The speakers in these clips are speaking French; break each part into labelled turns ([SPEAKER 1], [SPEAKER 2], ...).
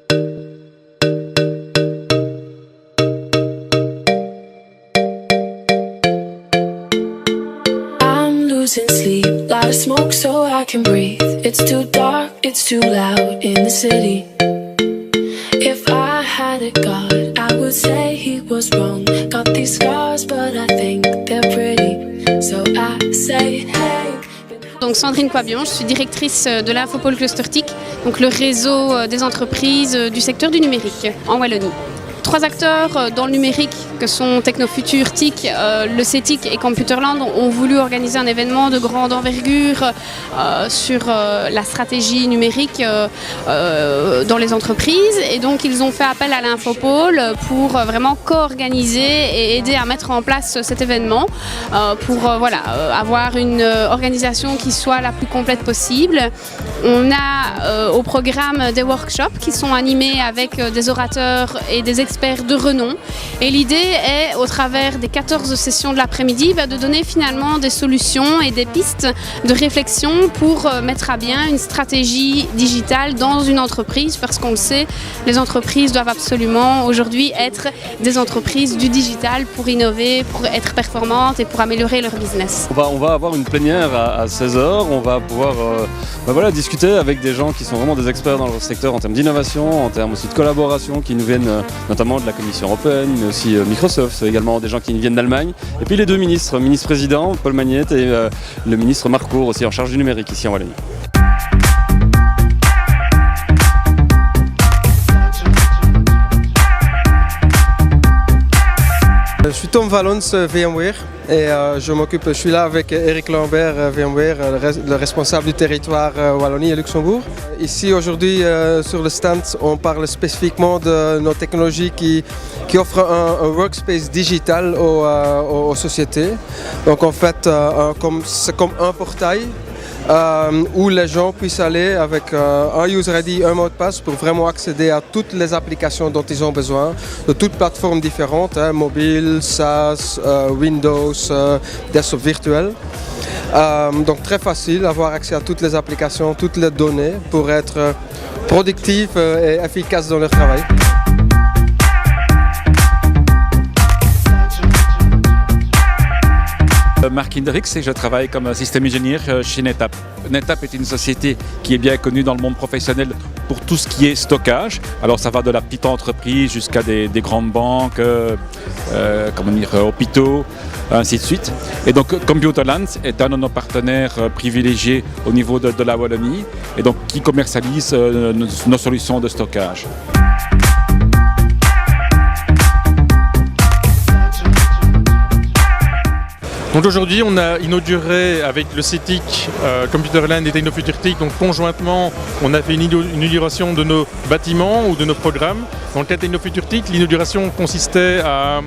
[SPEAKER 1] I'm losing sleep, light of smoke so I can breathe. It's too dark, it's too loud in the city. If I had a god, I would say he was wrong. Got these scars, but I think they're pretty. So I say, hey.
[SPEAKER 2] Donc Sandrine Coibion, je suis directrice de l'Infopole Cluster TIC, donc le réseau des entreprises du secteur du numérique en Wallonie. 3 acteurs dans le numérique que sont Technofuture, TIC, le CETIC et Computerland ont voulu organiser un événement de grande envergure sur la stratégie numérique dans les entreprises, et donc ils ont fait appel à l'Infopole pour vraiment co-organiser et aider à mettre en place cet événement pour avoir une organisation qui soit la plus complète possible. On a au programme des workshops qui sont animés avec des orateurs et des experts de renom, et l'idée est, au travers des 14 sessions de l'après-midi, de donner finalement des solutions et des pistes de réflexion pour mettre à bien une stratégie digitale dans une entreprise, parce qu'on le sait, les entreprises doivent absolument aujourd'hui être des entreprises du digital pour innover, pour être performantes et pour améliorer leur business.
[SPEAKER 3] On va avoir une plénière à 16h, on va pouvoir discuter avec des gens qui sont vraiment des experts dans leur secteur en termes d'innovation, en termes aussi de collaboration, qui nous viennent notamment de la Commission européenne, mais aussi Microsoft, également des gens qui viennent d'Allemagne. Et puis les 2 ministres, ministre-président Paul Magnette et le ministre Marc Cour, aussi en charge du numérique ici en Wallonie.
[SPEAKER 4] Je suis Tom Vallons, VMware, et je suis là avec Eric Lambert, VMware, le responsable du territoire Wallonie et Luxembourg. Ici aujourd'hui sur le stand, on parle spécifiquement de nos technologies qui offrent un workspace digital aux sociétés. Donc en fait, c'est comme un portail où les gens puissent aller avec un user ID, un mot de passe pour vraiment accéder à toutes les applications dont ils ont besoin, de toutes plateformes différentes, mobile, SaaS, Windows, desktop virtuel. Donc très facile, avoir accès à toutes les applications, toutes les données pour être productifs et efficaces dans leur travail.
[SPEAKER 5] Marc Hendrix et je travaille comme système ingénieur chez NetApp. NetApp est une société qui est bien connue dans le monde professionnel pour tout ce qui est stockage. Alors ça va de la petite entreprise jusqu'à des grandes banques, hôpitaux, ainsi de suite. Et donc Computerland est un de nos partenaires privilégiés au niveau de la Wallonie, et donc qui commercialise nos solutions de stockage.
[SPEAKER 6] Donc aujourd'hui, on a inauguré avec le CETIC, Computerland et Technofuture TIC, donc conjointement, on a fait une inauguration de nos bâtiments ou de nos programmes. Dans le cas de Technofuture TIC, l'inauguration consistait à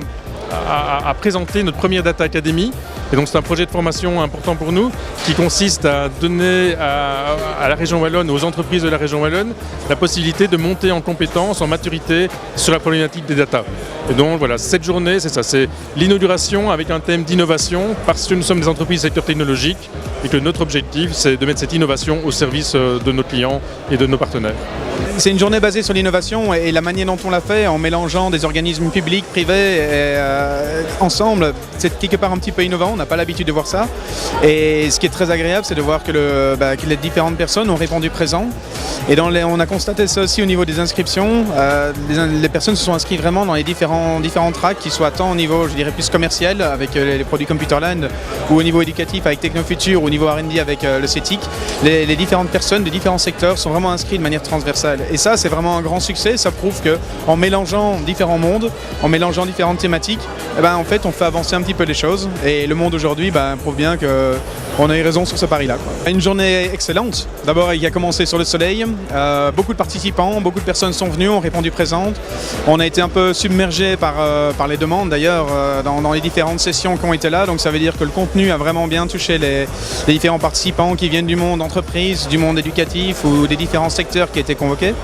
[SPEAKER 6] présenter notre première Data Academy. Et donc c'est un projet de formation important pour nous qui consiste à donner à la région wallonne, aux entreprises de la région wallonne, la possibilité de monter en compétences, en maturité sur la problématique des data. Et donc voilà, cette journée, c'est ça, c'est l'inauguration avec un thème d'innovation, parce que nous sommes des entreprises du secteur technologique et que notre objectif, c'est de mettre cette innovation au service de nos clients et de nos partenaires.
[SPEAKER 7] C'est une journée basée sur l'innovation et la manière dont on l'a fait, en mélangeant des organismes publics, privés et, ensemble, c'est quelque part un petit peu innovant, on n'a pas l'habitude de voir ça. Et ce qui est très agréable, c'est de voir que les différentes personnes ont répondu présent. Et on a constaté ça aussi au niveau des inscriptions. Les personnes se sont inscrites vraiment dans les différents tracks, qui soient tant au niveau, je dirais, plus commercial avec les produits Computerland, ou au niveau éducatif avec Technofuture, ou au niveau R&D avec le CETIC. Les différentes personnes des différents secteurs sont vraiment inscrites de manière transversale. Et ça, c'est vraiment un grand succès. Ça prouve qu'en mélangeant différents mondes, en mélangeant différentes thématiques, en fait, on fait avancer un petit peu les choses. Et le monde aujourd'hui prouve bien qu'on a eu raison sur ce pari-là. Une journée excellente. D'abord, il a commencé sur le soleil. Beaucoup de participants, beaucoup de personnes sont venues, ont répondu présentes. On a été un peu submergé par les demandes, d'ailleurs, dans les différentes sessions qui ont été là. Donc ça veut dire que le contenu a vraiment bien touché les différents participants qui viennent du monde entreprise, du monde éducatif ou des différents secteurs qui étaient convoqués.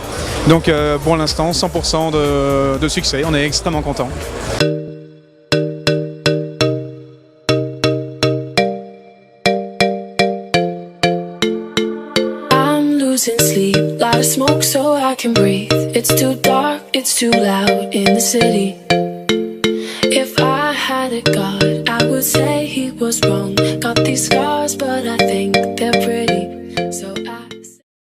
[SPEAKER 7] Donc pour l'instant, 100% de succès. On est extrêmement contents.
[SPEAKER 1] Losing sleep, light of smoke so I can breathe. It's too too dark, it's too loud in the city. If I had a God, I would say he was wrong. Got these scars, but I think they're pretty.